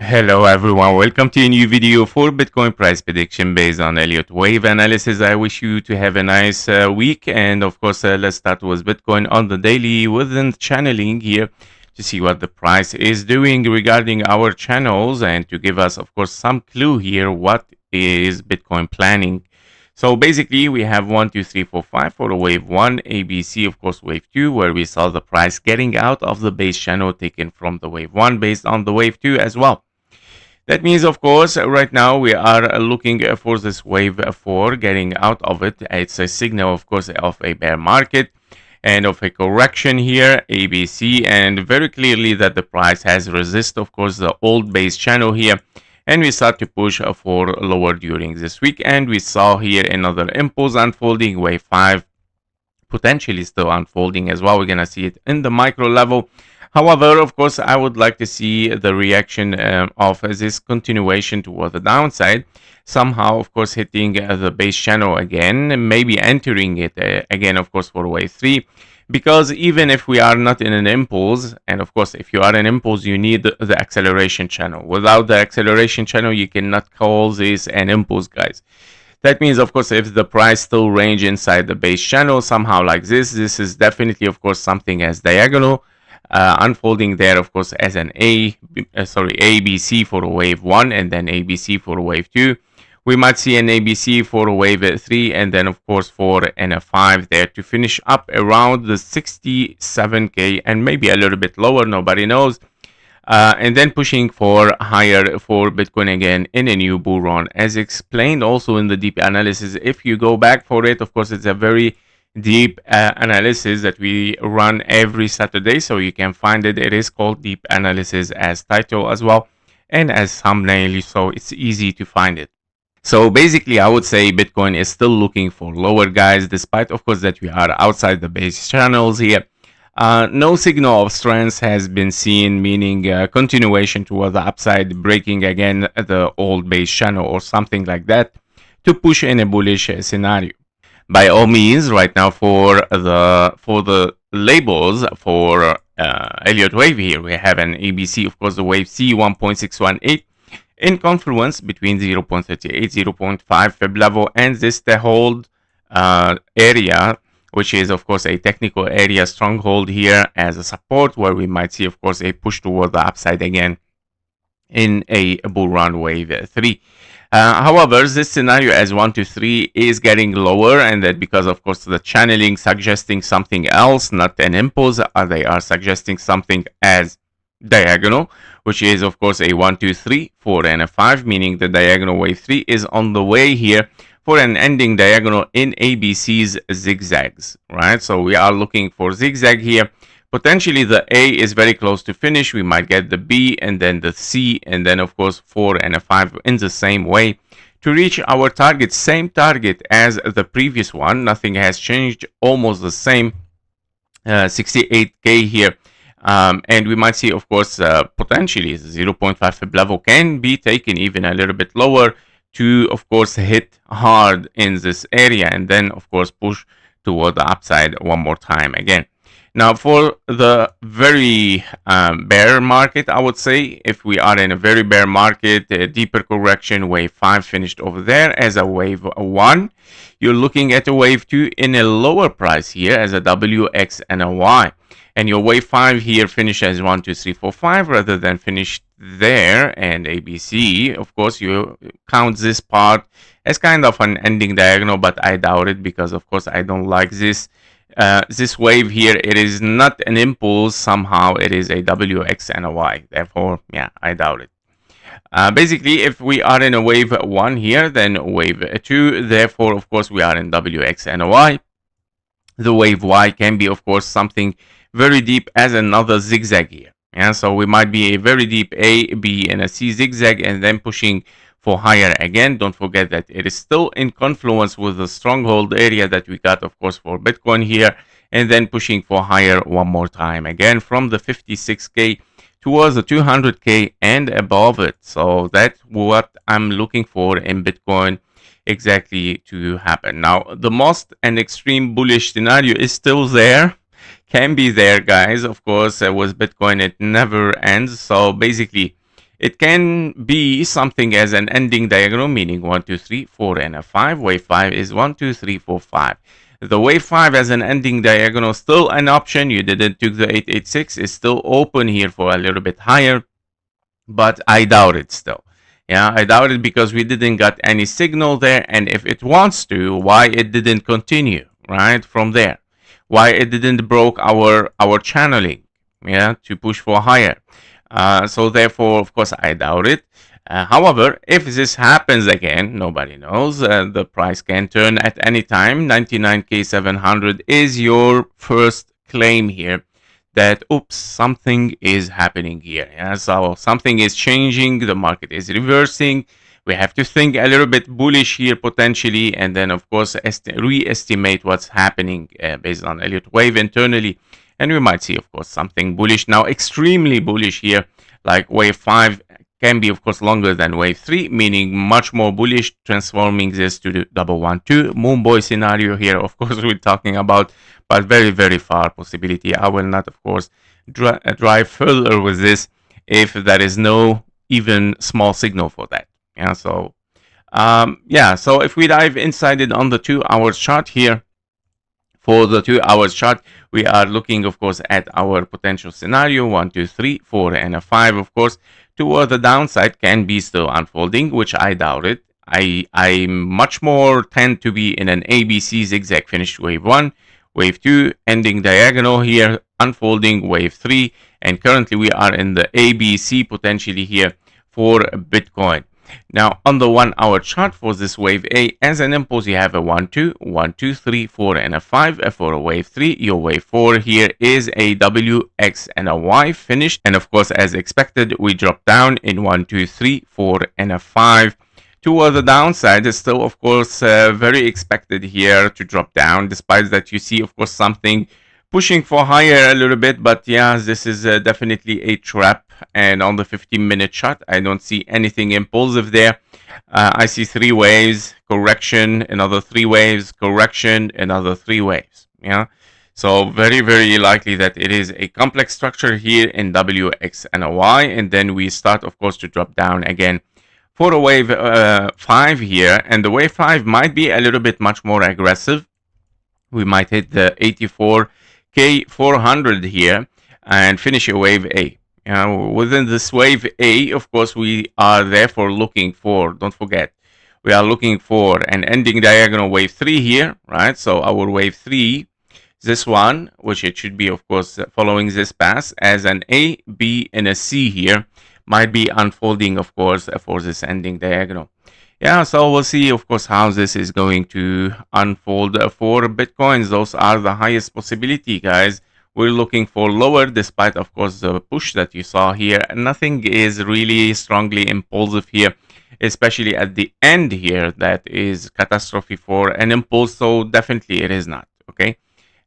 Hello everyone, welcome to a new video for Bitcoin price prediction based on Elliott Wave analysis. I wish you to have a nice week, and of course let's start with Bitcoin on the daily within channeling here to see what the price is doing regarding our channels and to give us of course some clue here what is Bitcoin planning. So basically we have 1, 2, 3, 4, 5 for the wave 1, ABC of course wave 2, where we saw the price getting out of the base channel taken from the wave 1 based on the wave 2 as well. That means, of course, right now we are looking for this wave 4 getting out of it. It's a signal, of course, of a bear market and of a correction here, ABC, and very clearly that the price has resisted, of course, the old base channel here. And we start to push for lower during this week. And we saw here another impulse unfolding, wave 5, potentially still unfolding as well. We're going to see it in the micro level. However, of course, I would like to see the reaction of this continuation toward the downside, somehow, of course, hitting the base channel again, maybe entering it again, of course, for wave 3. Because even if we are not in an impulse, and of course, if you are an impulse, you need the acceleration channel. Without the acceleration channel, you cannot call this an impulse, guys. That means, of course, if the price still range inside the base channel, somehow like this is definitely, of course, something as diagonal. Unfolding there, of course, as an ABC for wave 1 and then ABC for wave 2. We might see an ABC for wave 3 and then, of course, 4 and a 5 there to finish up around the 67K and maybe a little bit lower, nobody knows. And then pushing for higher for Bitcoin again in a new bull run. As explained also in the deep analysis, if you go back for it, of course, it's a very deep analysis that we run every Saturday, so you can find it. It is called deep analysis as title as well and as thumbnail, so it's easy to find it. So basically I would say Bitcoin is still looking for lower, guys, despite of course that we are outside the base channels here. No signal of strength has been seen, meaning continuation toward the upside, breaking again the old base channel or something like that to push in a bullish scenario. By all means, right now for the labels for Elliott Wave here, we have an ABC, of course, the wave C 1.618 in confluence between 0.38, 0.5 Fib level, and this the hold area, which is of course a technical area stronghold here as a support, where we might see, of course, a push toward the upside again in a bull run wave 3. However, this scenario as 1 to 3 is getting lower, and that because, of course, the channeling suggesting something else, not an impulse. They are suggesting something as diagonal, which is, of course, a 1, 2, 3, 4, and a 5, meaning the diagonal wave 3 is on the way here for an ending diagonal in ABC's zigzags, right? So we are looking for zigzag here. Potentially the A is very close to finish. We might get the B and then the C and then, of course, 4 and a 5 in the same way to reach our target. Same target as the previous one. Nothing has changed. Almost the same 68K here. And we might see, of course, potentially the 0.5 Fib level can be taken even a little bit lower to, of course, hit hard in this area and then, of course, push toward the upside one more time again. Now, for the very bear market, I would say if we are in a very bear market, a deeper correction, wave 5 finished over there as a wave 1. You're looking at a wave 2 in a lower price here as a W, X, and a Y. And your wave 5 here finished as 1, 2, 3, 4, 5 rather than finished there and ABC. Of course, you count this part as kind of an ending diagonal, but I doubt it because, of course, I don't like this. This wave here, it is not an impulse. Somehow it is a W, X, and a Y. Therefore, yeah, I doubt it. Basically, if we are in a wave 1 here, then wave 2. Therefore, of course, we are in W, X, and a Y. The wave Y can be, of course, something very deep as another zigzag here. Yeah, so we might be a very deep A, B, and a C zigzag, and then pushing for higher again. Don't forget that it is still in confluence with the stronghold area that we got, of course, for Bitcoin here, and then pushing for higher one more time again from the 56K towards the 200K and above it. So that's what I'm looking for in Bitcoin exactly to happen. Now, the most and extreme bullish scenario is still there. can be there, guys. Of course, with Bitcoin, it never ends. So basically, it can be something as an ending diagram, meaning 1, 2, 3, 4, and a 5. Wave 5 is 1, 2, 3, 4, 5. The wave 5 as an ending diagonal still an option. You didn't took the 886. It's still open here for a little bit higher, but I doubt it still. Yeah, I doubt it because we didn't got any signal there. And if it wants to, why it didn't continue right from there? Why it didn't broke our channeling? Yeah, to push for higher. So therefore, of course, I doubt it. However, if this happens again, nobody knows. The price can turn at any time. 99K700 is your first claim here that, oops, something is happening here. Yeah, so something is changing. The market is reversing. We have to think a little bit bullish here potentially, and then, of course, re-estimate what's happening based on Elliott Wave internally. And we might see, of course, something bullish. Now, extremely bullish here, like wave 5 can be, of course, longer than wave 3, meaning much more bullish, transforming this to the 112 moon boy scenario here. Of course, we're talking about, but very, very far possibility. I will not, of course, drive further with this if there is no even small signal for that. Yeah, so, so if we dive inside it on the 2 hours chart here, for the 2 hours chart, we are looking, of course, at our potential scenario 1, 2, 3, 4, and a 5. Of course, toward the downside can be still unfolding, which I doubt it. I much more tend to be in an ABC zigzag finish wave 1, wave 2, ending diagonal here, unfolding wave 3, and currently we are in the ABC potentially here for Bitcoin. Now, on the 1 hour chart for this wave A, as an impulse, you have a 1, 2, 1, 2, 3, 4, and a 5. For a wave 3, your wave 4 here is a W, X, and a Y finished. And of course, as expected, we drop down in 1, 2, 3, 4, and a 5. Toward the downside, is still, of course, very expected here to drop down, despite that you see, of course, something pushing for higher a little bit. But yeah, this is definitely a trap. And on the 15-minute chart, I don't see anything impulsive there. I see 3 waves, correction, another 3 waves, correction, another 3 waves. Yeah, so very, very likely that it is a complex structure here in W, X, and a Y. And then we start, of course, to drop down again for a wave 5 here. And the wave 5 might be a little bit much more aggressive. We might hit the 84K400 here and finish a wave A. Within this wave A, of course, we are therefore looking for, don't forget, we are looking for an ending diagonal wave 3 here, right? So our wave 3, this one, which it should be, of course, following this path as an A, B, and a C here, might be unfolding, of course, for this ending diagonal. Yeah, so we'll see, of course, how this is going to unfold for Bitcoins. Those are the highest possibility, guys. We're looking for lower, despite, of course, the push that you saw here. Nothing is really strongly impulsive here, especially at the end here. That is catastrophe for an impulse, so definitely it is not, okay?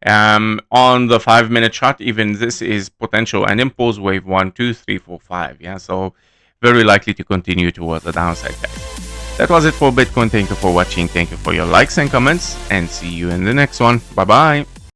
On the 5-minute chart, even this is potential an impulse wave 1, 2, 3, 4, 5. Yeah, so very likely to continue towards the downside, guys. That was it for Bitcoin. Thank you for watching. Thank you for your likes and comments, and see you in the next one. Bye-bye.